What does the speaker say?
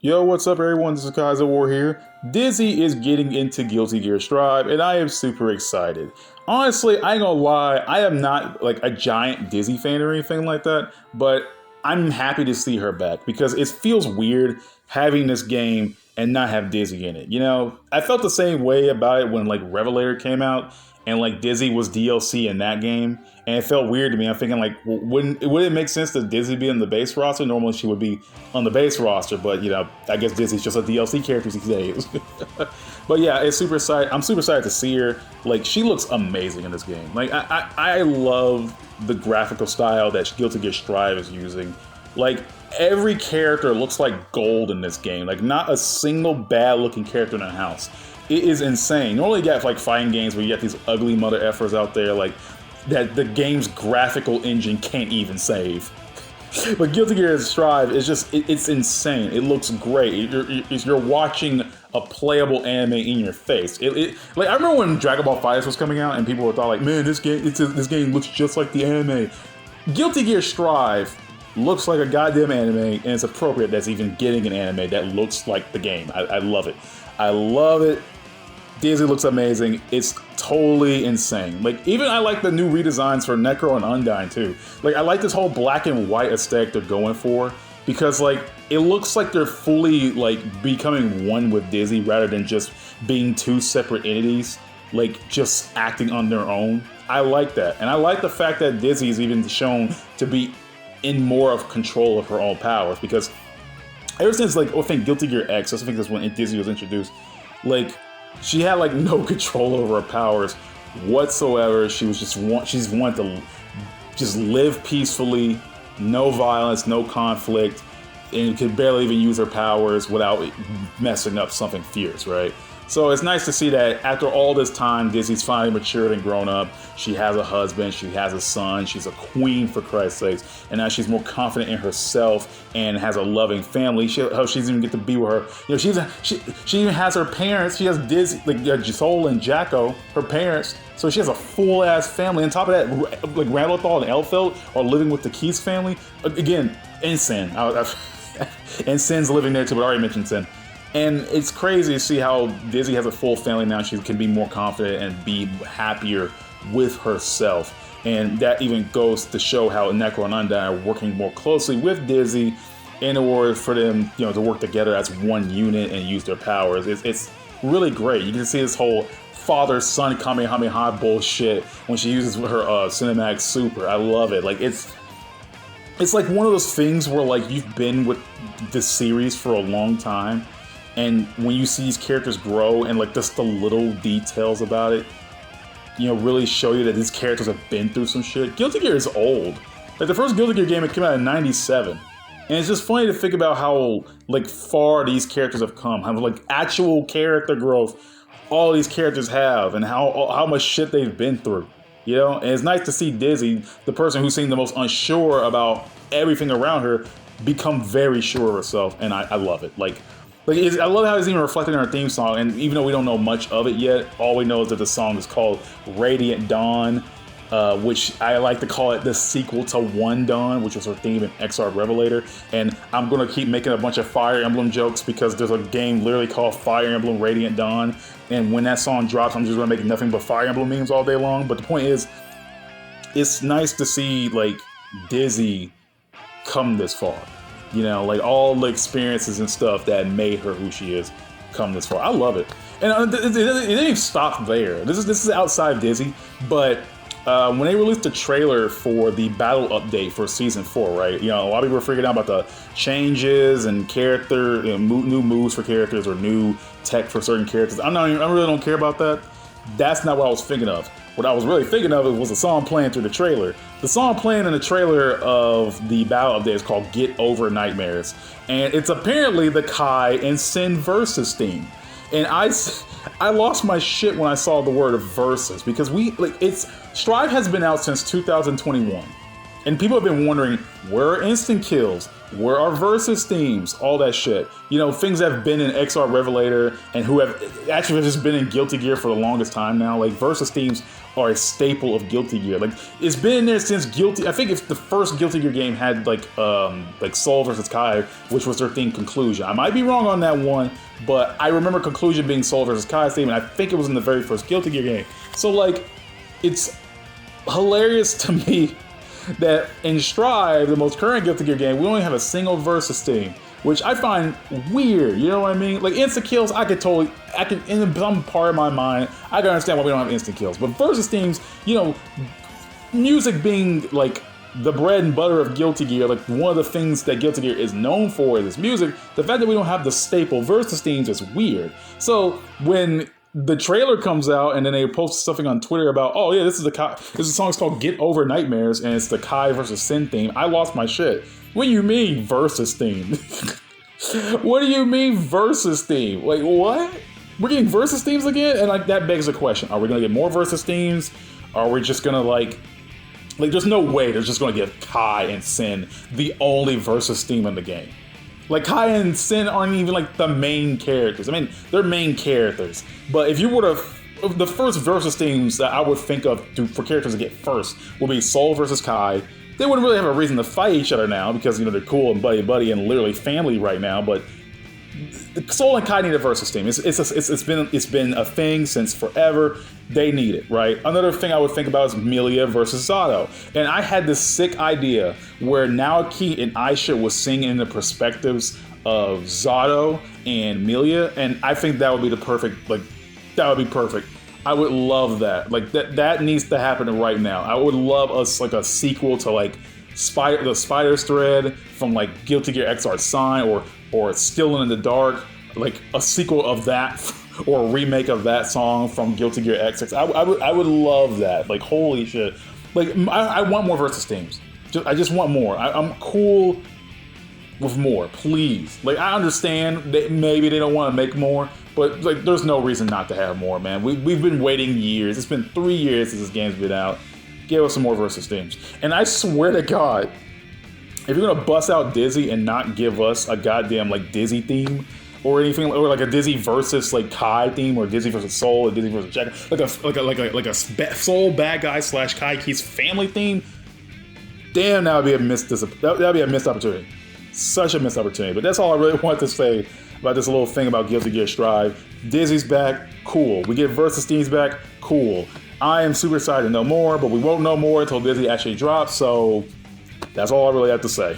Yo, what's up everyone, this is Kaizouwar here. Dizzy is getting into Guilty Gear Strive, and I am super excited. Honestly, I ain't gonna lie, I am not like a giant Dizzy fan or anything like that, but I'm happy to see her back because it feels weird having this game and not have Dizzy in it. You know, I felt the same way about it when like Revelator came out and like Dizzy was DLC in that game, and it felt weird to me. I'm thinking like, would it make sense that Dizzy be in the base roster? Normally she would be on the base roster, but you know, I guess Dizzy's just a DLC character these days. But yeah, it's super excited. I'm super excited to see her. Like, she looks amazing in this game. Like, I love the graphical style that Guilty Gear Strive is using. Like, every character looks like gold in this game. Like, not a single bad looking character in the house. It is insane. Normally you got like fighting games where you got these ugly mother effers out there like that the game's graphical engine can't even save. But Guilty Gear Strive is just, it's insane. It looks great. You're watching a playable anime in your face. Like, I remember when Dragon Ball FighterZ was coming out and people were thought like, man, this game looks just like the anime. Guilty Gear Strive looks like a goddamn anime, and it's appropriate that's even getting an anime that looks like the game. I love it. I love it. Dizzy looks amazing. It's totally insane. Like, even I like the new redesigns for Necro and Undyne too. Like, I like this whole black and white aesthetic they're going for because like it looks like they're fully like becoming one with Dizzy rather than just being two separate entities, like just acting on their own. I like that. And I like the fact that Dizzy is even shown to be in more of control of her own powers, because ever since like, I think Guilty Gear X, I think that's when Dizzy was introduced, like, she had like no control over her powers whatsoever. She's wanted to just live peacefully, no violence, no conflict, and could barely even use her powers without messing up something fierce, right? So it's nice to see that after all this time, Dizzy's finally matured and grown up. She has a husband, she has a son, she's a queen for Christ's sakes, and now she's more confident in herself and has a loving family. She even get to be with her. You know, she even has her parents. She has Dizzy, like Soul and Jacko, her parents. So she has a full ass family. On top of that, like Randall and Elfeld are living with the Keys family. Again, and Sin. And Sin's living there too, but I already mentioned Sin. And it's crazy to see how Dizzy has a full family now. She can be more confident and be happier with herself. And that even goes to show how Necro and Undyne are working more closely with Dizzy in order for them, you know, to work together as one unit and use their powers. It's really great. You can see this whole father-son Kamehameha bullshit when she uses her cinematic super. I love it. Like, it's like one of those things where like you've been with this series for a long time, and when you see these characters grow and like just the little details about it, you know, really show you that these characters have been through some shit. Guilty Gear is old. Like, the first Guilty Gear game, it came out in '97. And it's just funny to think about how like far these characters have come, how like actual character growth all these characters have, and how much shit they've been through. You know, and it's nice to see Dizzy, the person who seemed the most unsure about everything around her, become very sure of herself, and I love it. I love how it's even reflected in our theme song, and even though we don't know much of it yet, all we know is that the song is called Radiant Dawn, which I like to call it the sequel to One Dawn, which was her theme in XR Revelator. And I'm going to keep making a bunch of Fire Emblem jokes because there's a game literally called Fire Emblem Radiant Dawn, and when that song drops, I'm just going to make nothing but Fire Emblem memes all day long. But the point is, it's nice to see like Dizzy come this far. You know, like all the experiences and stuff that made her who she is come this far. I love it. And it didn't even stop there. This is outside Dizzy, but when they released the trailer for the battle update for Season 4, right? You know, a lot of people were freaking out about the changes and character, you know, new moves for characters or new tech for certain characters. I really don't care about that. That's not what I was thinking of. What I was really thinking of was a song playing through the trailer. The song playing in the trailer of the battle update is called Get Over Nightmares. And it's apparently the Kai and Sin Versus theme. And I lost my shit when I saw the word Versus, because Strive has been out since 2021. And people have been wondering, where are instant kills? Where are versus themes? All that shit. You know, things that have been in XR Revelator and who have actually just been in Guilty Gear for the longest time now. Like, versus themes are a staple of Guilty Gear. Like, it's been in there since Guilty... I think if the first Guilty Gear game had, like Soul versus Kai, which was their theme Conclusion. I might be wrong on that one, but I remember Conclusion being Soul versus Kai's theme, and I think it was in the very first Guilty Gear game. So, like, it's hilarious to me that in Strive, the most current Guilty Gear game, we only have a single versus theme, which I find weird, you know what I mean? Like, instant kills, in some part of my mind, I can understand why we don't have instant kills. But versus themes, you know, music being, like, the bread and butter of Guilty Gear, like, one of the things that Guilty Gear is known for is music, the fact that we don't have the staple versus themes is weird. So, when the trailer comes out and then they post something on Twitter about, oh yeah, this is a song's called Get Over Nightmares and it's the Kai versus Sin theme. I lost my shit. What do you mean versus theme? What do you mean versus theme? Like, what? We're getting versus themes again? And like, that begs the question, are we gonna get more versus themes? Are we just gonna like there's no way they're just gonna give Kai and Sin the only versus theme in the game. Like, Kai and Sin aren't even, like, the main characters. I mean, they're main characters. But if you were to... The first versus themes that I would think of for characters to get first would be Soul versus Kai. They wouldn't really have a reason to fight each other now because, you know, they're cool and buddy-buddy and literally family right now, but Soul and Kai need a versus theme. It's been a thing since forever. They need it, right? Another thing I would think about is Milia versus Zato. And I had this sick idea where Naoki and Aisha was singing the perspectives of Zato and Milia, and I think that would be the perfect, like, that would be perfect. I would love that. Like, that needs to happen right now. I would love us, like, a sequel to, like, the Spider's Thread from, like, Guilty Gear XR Sign or Still in the Dark, like a sequel of that or a remake of that song from Guilty Gear XX. I would love that. Like, holy shit. Like, I want more versus themes. I just want more. I'm cool with more, please. Like, I understand that maybe they don't want to make more, but like, there's no reason not to have more, man. We've been waiting years. It's been 3 years since this game's been out. Give us some more versus themes. And I swear to God, if you're gonna bust out Dizzy and not give us a goddamn like Dizzy theme or anything, or like a Dizzy versus like Kai theme, or Dizzy versus Soul, or Dizzy versus Jack, like a Soul bad guy / Kai Key's family theme, damn, that'd be a missed opportunity. Such a missed opportunity. But that's all I really want to say about this little thing about Guilty Gear Strive. Dizzy's back, cool. We get versus themes back, cool. I am super excited to know more, but we won't know more until Dizzy actually drops. So that's all I really have to say.